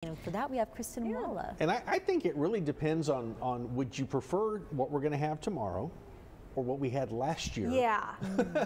And for that, we have Kristen Walla. And I think it really depends on would you prefer what we're going to have tomorrow or what we had last year? Yeah.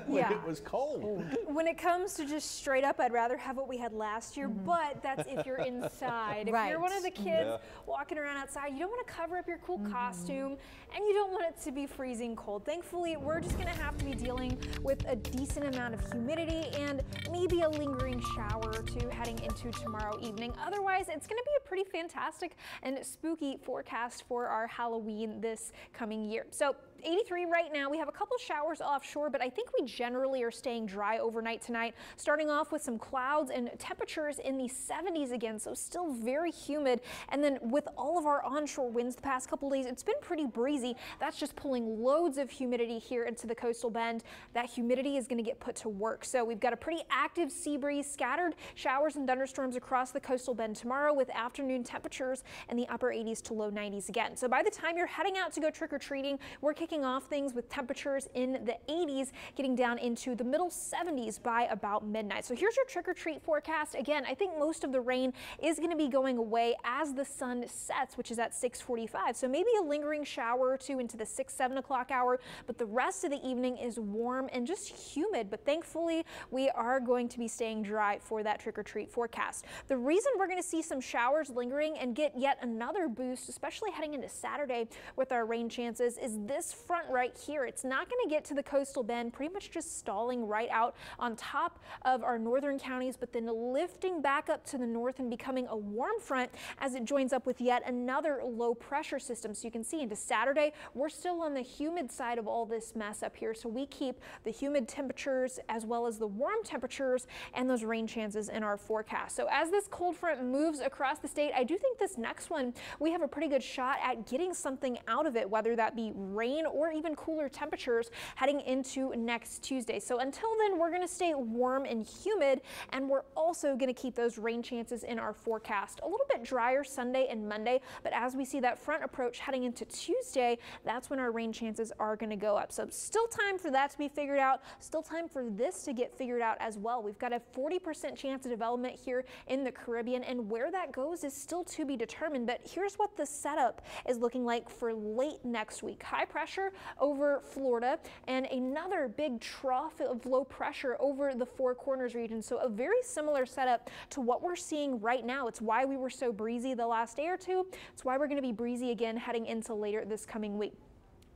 When it was cold. When it comes to just straight up, I'd rather have what we had last year, but that's if you're inside. If you're one of the kids walking around outside, you don't want to cover up your cool costume, and you don't want it to be freezing cold. Thankfully, we're just going to have to be dealing with a decent amount of humidity and maybe a lingering shower or two heading into tomorrow evening. Otherwise, it's going to be a pretty fantastic and spooky forecast for our Halloween this coming year. So 83 right now. We have a couple showers offshore, but I think we generally are staying dry overnight tonight, starting off with some clouds and temperatures in the 70s again, so still very humid. And then with all of our onshore winds the past couple days, it's been pretty breezy. That's just pulling loads of humidity here into the coastal bend. That humidity is going to get put to work. So we've got a pretty active sea breeze, scattered showers and thunderstorms across the coastal bend tomorrow, with afternoon temperatures in the upper 80s to low 90s again. So by the time you're heading out to go trick-or-treating, we're kicking off things with temperatures in the 80s, getting down into the middle 70s by about midnight. So here's your trick-or-treat forecast. Again, I think most of the rain is going to be going away as the sun sets, which is at 6:45. So maybe a lingering shower or two into the 6-7 o'clock hour, but the rest of the evening is warm and just humid. But thankfully, we are going to be staying dry for that trick-or-treat forecast. The reason we're going to see some showers lingering and get yet another boost, especially heading into Saturday with our rain chances, is this front right here. It's not going to get to the coastal bend, pretty much just stalling right out on top of our northern counties, but then lifting back up to the north and becoming a warm front as it joins up with yet another low pressure system. So you can see into Saturday, we're still on the humid side of all this mess up here. So we keep the humid temperatures as well as the warm temperatures and those rain chances in our forecast. So as this cold front moves across the state, I do think this next one, we have a pretty good shot at getting something out of it, whether that be rain or even cooler temperatures heading into next Tuesday. So until then, we're going to stay warm and humid, and we're also going to keep those rain chances in our forecast. A little bit drier Sunday and Monday, but as we see that front approach heading into Tuesday, that's when our rain chances are going to go up. So still time for that to be figured out. Still time for this to get figured out as well. We've got a 40% chance of development here in the Caribbean, and where that goes is still to be determined. But here's what the setup is looking like for late next week. High pressure over Florida and another big trough of low pressure over the Four Corners region. So a very similar setup to what we're seeing right now. It's why we were so breezy the last day or two. It's why we're going to be breezy again heading into later this coming week.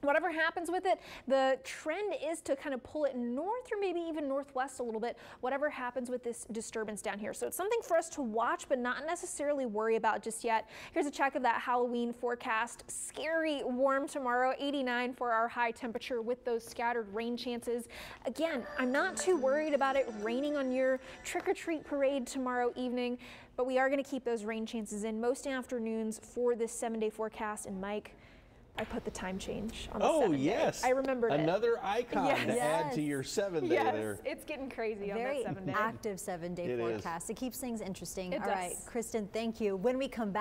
Whatever happens with it, the trend is to kind of pull it north or maybe even northwest a little bit, whatever happens with this disturbance down here. So it's something for us to watch, but not necessarily worry about just yet. Here's a check of that Halloween forecast. Scary warm tomorrow, 89 for our high temperature with those scattered rain chances. Again, I'm not too worried about it raining on your trick-or-treat parade tomorrow evening, but we are going to keep those rain chances in most afternoons for this 7-day forecast. And Mike, I put the time change on the 7 day. Yes. I remembered another icon to add to your 7 day there. It's getting crazy on Very that 7 day. active 7-day forecast. It keeps things interesting. It All does. right, Kristen, thank you. When we come back.